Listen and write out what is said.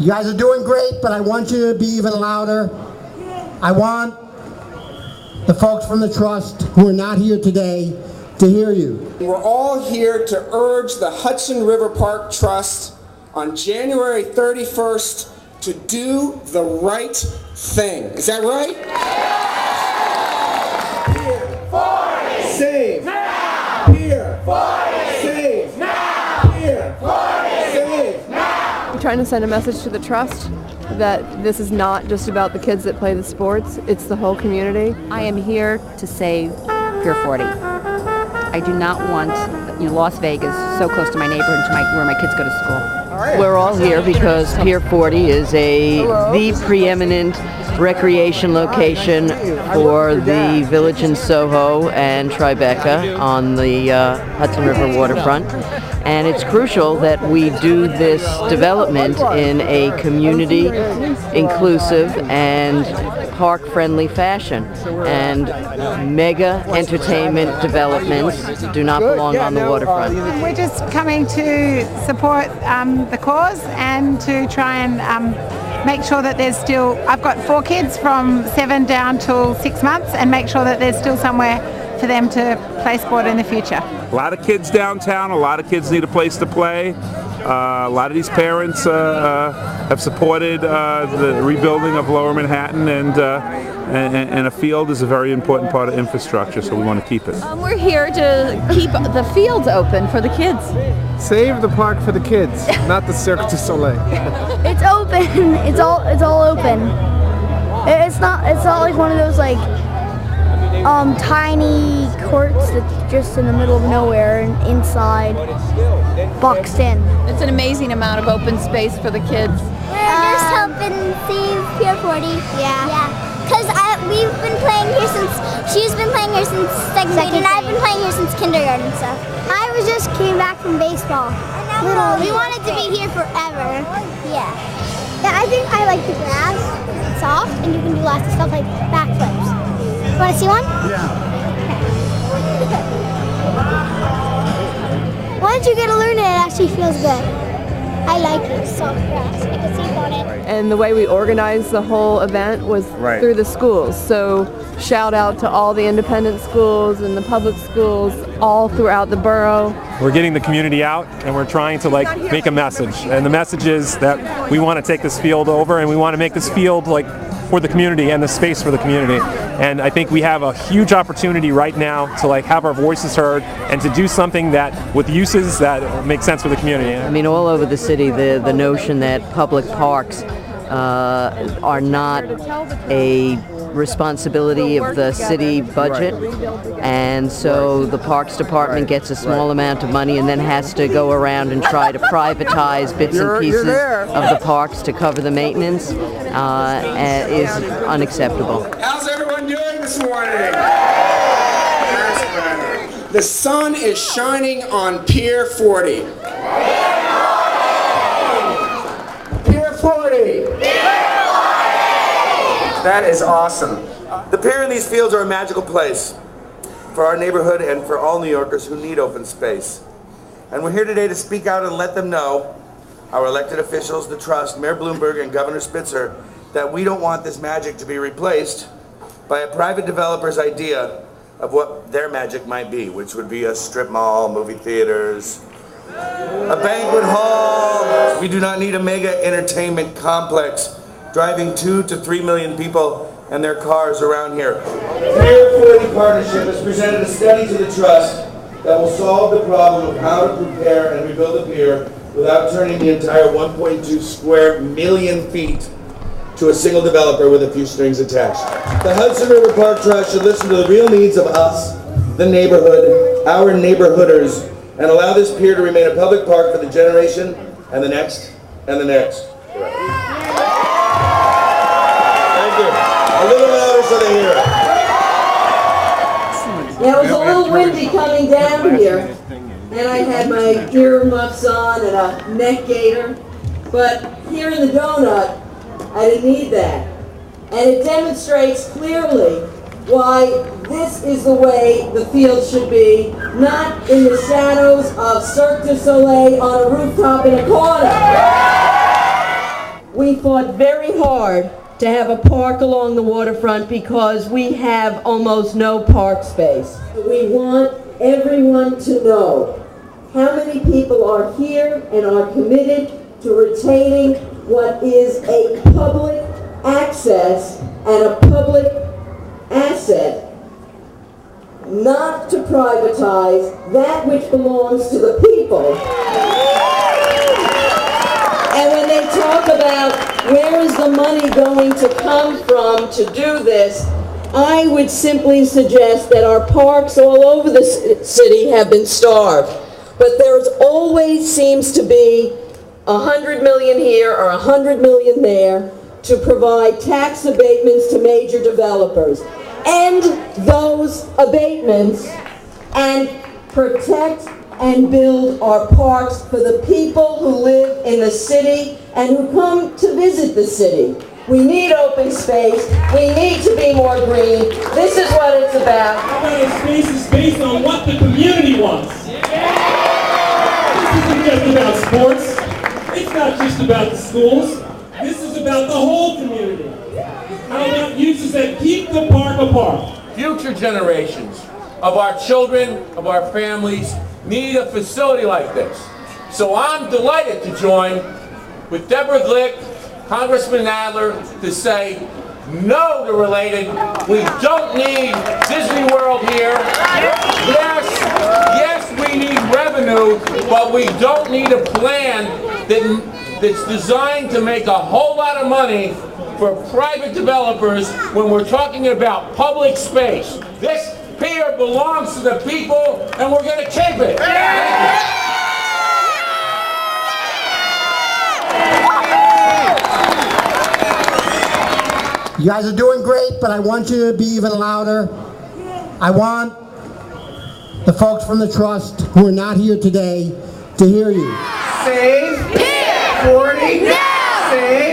You guys are doing great, but I want you to be even louder. I want the folks from the Trust who are not here today to hear you. We're all here to urge the Hudson River Park Trust on January 31st to do the right thing. Is that right? Pier 40! Save! Now! Pier 40! Save! Now! Pier 40! Save! Now! I'm trying to send a message to the Trust that this is not just about the kids that play the sports, it's the whole community. I am here to save Pier 40. I do not want, Las Vegas so close to my neighborhood, to where my kids go to school. We're all here because Pier 40 is the preeminent recreation location for the Village in Soho and Tribeca on the Hudson River waterfront. And it's crucial that we do this development in a community inclusive and park-friendly fashion. And mega entertainment developments do not belong on the waterfront. We're just coming to support the cause and to try and make sure that there's still, I've got 4 kids from 7 down till 6 months, and make sure that there's still somewhere for them to play sport in the future. A lot of kids downtown, a lot of kids need a place to play. A lot of these parents have supported the rebuilding of Lower Manhattan, and a field is a very important part of infrastructure, so we want to keep it. We're here to keep the fields open for the kids. Save the park for the kids, not the Cirque du Soleil. It's open. It's all open. It's not like one of those like tiny courts that's just in the middle of nowhere and inside, boxed in. It's an amazing amount of open space for the kids. We're just helping save Pier 40. Yeah. Because we've been playing here she's been playing here since second grade, and I've been playing here since kindergarten and stuff. I just came back from baseball. We wanted to be here forever. Yeah. Yeah, I think I like the grass. It's soft, and you can do lots of stuff like backflips. Want to see one? Yeah. Once you get to learn it, it actually feels good. I like it. Soft grass. I can sleep on it. And the way we organized the whole event was through the schools. So shout out to all the independent schools and the public schools all throughout the borough. We're getting the community out, and we're trying to make a message. And the message is that we want to take this field over, and we want to make this field for the community and the space for the community. And I think we have a huge opportunity right now to have our voices heard and to do something that with uses that make sense for the community. I mean, all over the city, the notion that public parks are not a responsibility of the city budget, and so the Parks Department gets a small amount of money and then has to go around and try to privatize bits and pieces of the parks to cover the maintenance is unacceptable. How's everyone doing this morning? The sun is shining on Pier 40. Pier 40! That is awesome. The pier and these fields are a magical place for our neighborhood and for all New Yorkers who need open space. And we're here today to speak out and let them know, our elected officials, the Trust, Mayor Bloomberg, and Governor Spitzer, that we don't want this magic to be replaced by a private developer's idea of what their magic might be, which would be a strip mall, movie theaters, a banquet hall. We do not need a mega entertainment complex driving 2 to 3 million people and their cars around here. The Pier 40 Partnership has presented a study to the Trust that will solve the problem of how to prepare and rebuild the pier without turning the entire 1.2 square million feet to a single developer with a few strings attached. The Hudson River Park Trust should listen to the real needs of us, the neighborhood, our neighborhooders, and allow this pier to remain a public park for the generation and the next and the next. A little louder so they hear it. Yeah, it was a little windy coming down here, and I had my earmuffs on and a neck gaiter, but here in the donut, I didn't need that. And it demonstrates clearly why this is the way the field should be, not in the shadows of Cirque du Soleil on a rooftop in a corner. we fought very hard to have a park along the waterfront because we have almost no park space. We want everyone to know how many people are here and are committed to retaining what is a public access and a public asset, not to privatize that which belongs to the people. And when they talk about where is the money going to come from to do this, I would simply suggest that our parks all over the city have been starved. But there's always seems to be $100 million here or $100 million there to provide tax abatements to major developers. End those abatements and protect and build our parks for the people who live in the city and who come to visit the city. We need open space. We need to be more green. This is what it's about. How about a space is based on what the community wants? This isn't just about sports. It's not just about the schools. This is about the whole community. How about uses that keep the park a park? Future generations of our children, of our families, need a facility like this. So I'm delighted to join with Deborah Glick, Congressman Nadler, to say no to related. We don't need Disney World here. Yes, we need revenue, but we don't need a plan that's designed to make a whole lot of money for private developers when we're talking about public space. This pier belongs to the people, and we're going to keep it. You guys are doing great, but I want you to be even louder. I want the folks from the Trust who are not here today to hear you. Save Pier 40 now! Save